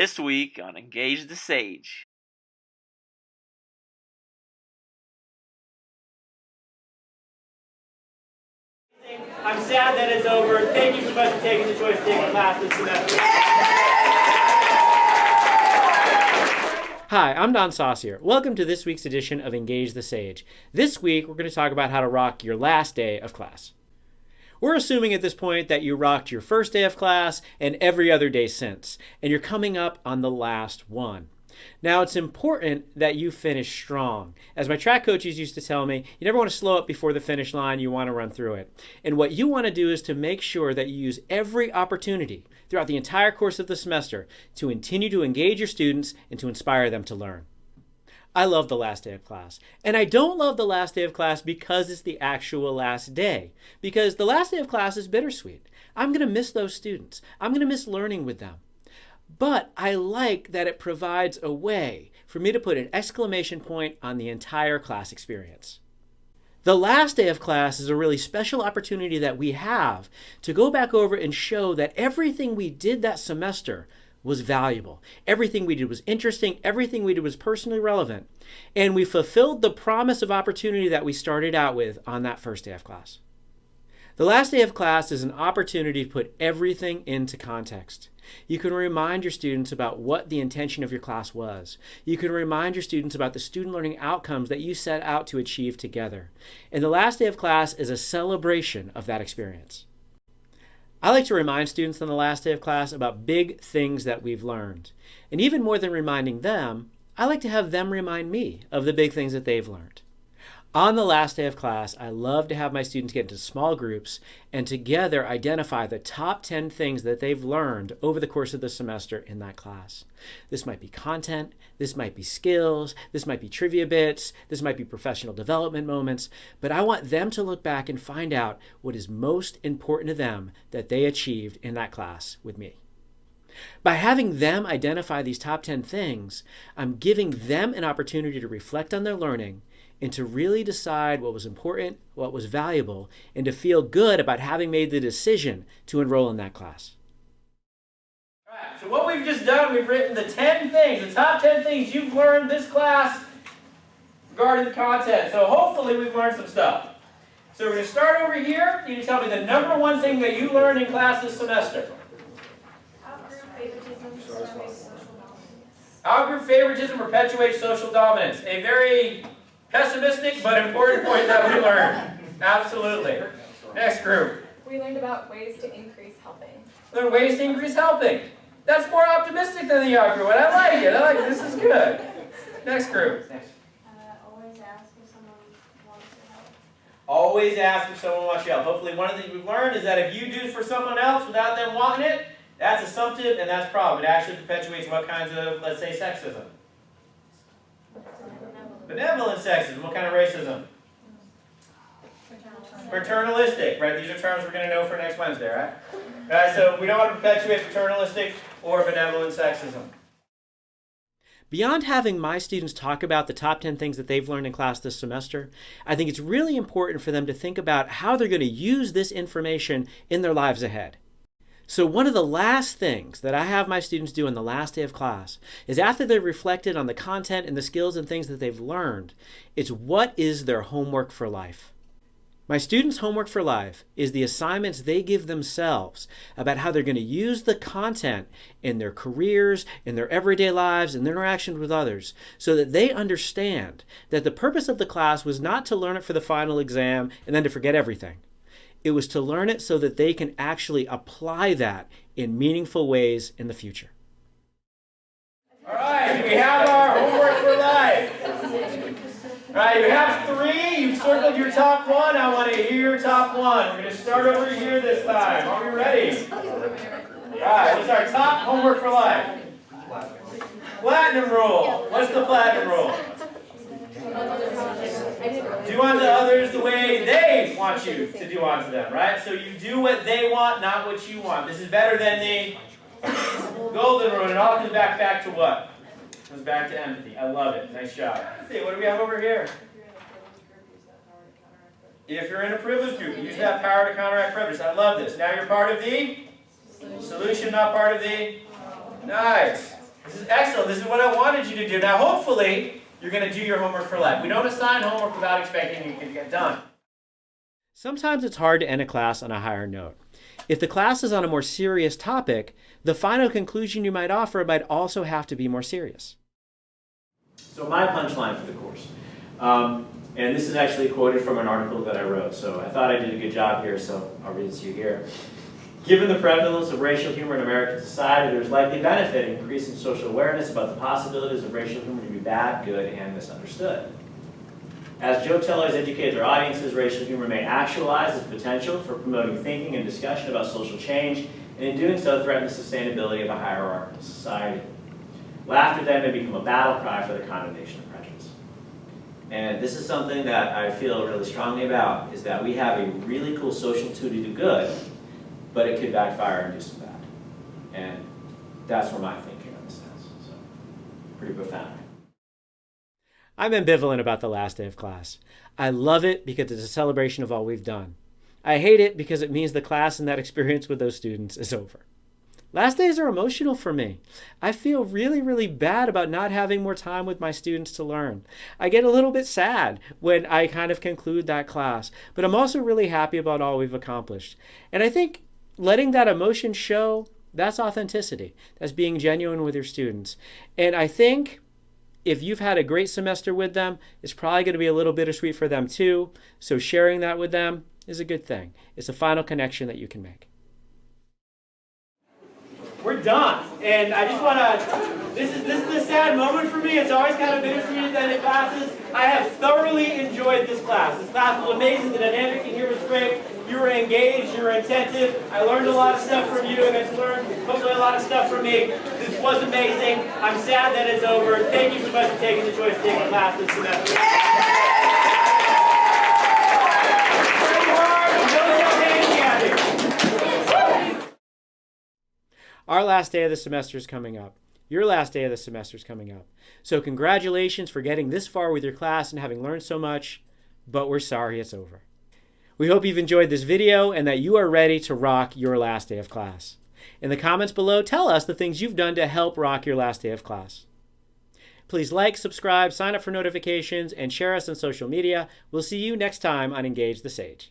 This week on Engage the Sage. I'm sad that it's over. Thank you so much for taking the choice to take a class this semester. Hi, I'm Don Saucier. Welcome to this week's edition of Engage the Sage. This week, we're going to talk about how to rock your last day of class. We're assuming at this point that you rocked your first day of class and every other day since, and you're coming up on the last one. Now, it's important that you finish strong. As my track coaches used to tell me, you never want to slow up before the finish line, you want to run through it. And what you want to do is to make sure that you use every opportunity throughout the entire course of the semester to continue to engage your students and to inspire them to learn. I love the last day of class. And I don't love the last day of class because it's the actual last day. Because the last day of class is bittersweet. I'm going to miss those students. I'm going to miss learning with them. But I like that it provides a way for me to put an exclamation point on the entire class experience. The last day of class is a really special opportunity that we have to go back over and show that everything we did that semester was valuable. Everything we did was interesting. Everything we did was personally relevant. And we fulfilled the promise of opportunity that we started out with on that first day of class. The last day of class is an opportunity to put everything into context. You can remind your students about what the intention of your class was. You can remind your students about the student learning outcomes that you set out to achieve together. And the last day of class is a celebration of that experience. I like to remind students on the last day of class about big things that we've learned. And even more than reminding them, I like to have them remind me of the big things that they've learned. On the last day of class, I love to have my students get into small groups and together identify the top 10 things that they've learned over the course of the semester in that class. This might be content, this might be skills, this might be trivia bits, this might be professional development moments, but I want them to look back and find out what is most important to them that they achieved in that class with me. By having them identify these top 10 things, I'm giving them an opportunity to reflect on their learning and to really decide what was important, what was valuable, and to feel good about having made the decision to enroll in that class. All right, so what we've just done, we've written the 10 things, the top 10 things you've learned this class regarding the content. So hopefully we've learned some stuff. So we're going to start over here. You can tell me the number one thing that you learned in class this semester. Outgroup favoritism perpetuates social dominance. A very pessimistic but important point that we learned. Absolutely. Next group. We learned about ways to increase helping. Learn ways to increase helping. That's more optimistic than the outgroup, and I like it. I like it. This is good. Next group. Always ask if someone wants your help. Always ask if someone wants your help. Hopefully one of the things we've learned is that if you do for someone else without them wanting it, that's assumptive and that's problem. It actually perpetuates what kinds of, let's say, sexism? Benevolent sexism. What kind of racism? Paternalistic, right? These are terms we're going to know for next Wednesday, right? Alright, so we don't want to perpetuate paternalistic or benevolent sexism. Beyond having my students talk about the top 10 things that they've learned in class this semester, I think it's really important for them to think about how they're going to use this information in their lives ahead. So one of the last things that I have my students do in the last day of class is after they've reflected on the content and the skills and things that they've learned, it's what is their homework for life. My students' homework for life is the assignments they give themselves about how they're going to use the content in their careers, in their everyday lives, and their interactions with others so that they understand that the purpose of the class was not to learn it for the final exam and then to forget everything. It was to learn it so that they can actually apply that in meaningful ways in the future. All right, we have our homework for life. All right, you have 3. You've circled your top 1. I want to hear your top 1. We're going to start over here this time. Are we ready? All right, what's our top homework for life? Platinum rule. What's the platinum rule? Do unto others the way they want you to do unto them, right? So you do what they want, not what you want. This is better than the golden rule. It all comes back to what? It comes back to empathy. I love it. Nice job. Let's see, what do we have over here? If you're in a privilege group, use that power to counteract privilege. I love this. Now you're part of the solution, not part of the... Nice. This is excellent. This is what I wanted you to do. Now, hopefully, you're going to do your homework for life. We don't assign homework without expecting you to get done. Sometimes it's hard to end a class on a higher note. If the class is on a more serious topic, the final conclusion you might offer might also have to be more serious. So my punchline for the course, and this is actually quoted from an article that I wrote, so I thought I did a good job here, so I'll read it to you here. Given the prevalence of racial humor in American society, there is likely benefit in increasing social awareness about the possibilities of racial humor to be bad, good, and misunderstood. As joke tellers educate their audiences, racial humor may actualize its potential for promoting thinking and discussion about social change, and in doing so threaten the sustainability of a hierarchical society. Laughter then may become a battle cry for the condemnation of prejudice. And this is something that I feel really strongly about, is that we have a really cool social tool to do good, but it could backfire and do some bad. And that's where my thinking on this is. So, pretty profound. I'm ambivalent about the last day of class. I love it because it's a celebration of all we've done. I hate it because it means the class and that experience with those students is over. Last days are emotional for me. I feel really, really bad about not having more time with my students to learn. I get a little bit sad when I kind of conclude that class, but I'm also really happy about all we've accomplished. And I think letting that emotion show, that's authenticity. That's being genuine with your students. And I think if you've had a great semester with them, it's probably going to be a little bittersweet for them too. So sharing that with them is a good thing. It's a final connection that you can make. We're done. And I just want to, this is a sad moment for me. It's always kind of bittersweet at the end of classes. I have thoroughly enjoyed this class. This class was amazing. The dynamic in here was great. You were engaged, you were attentive. I learned a lot of stuff from you, and I learned hopefully a lot of stuff from me. This was amazing. I'm sad that it's over. Thank you so much for taking the choice to take a class this semester. Our last day of the semester is coming up. Your last day of the semester is coming up. So congratulations for getting this far with your class and having learned so much, but we're sorry it's over. We hope you've enjoyed this video and that you are ready to rock your last day of class. In the comments below, tell us the things you've done to help rock your last day of class. Please like, subscribe, sign up for notifications, and share us on social media. We'll see you next time on Engage the Sage.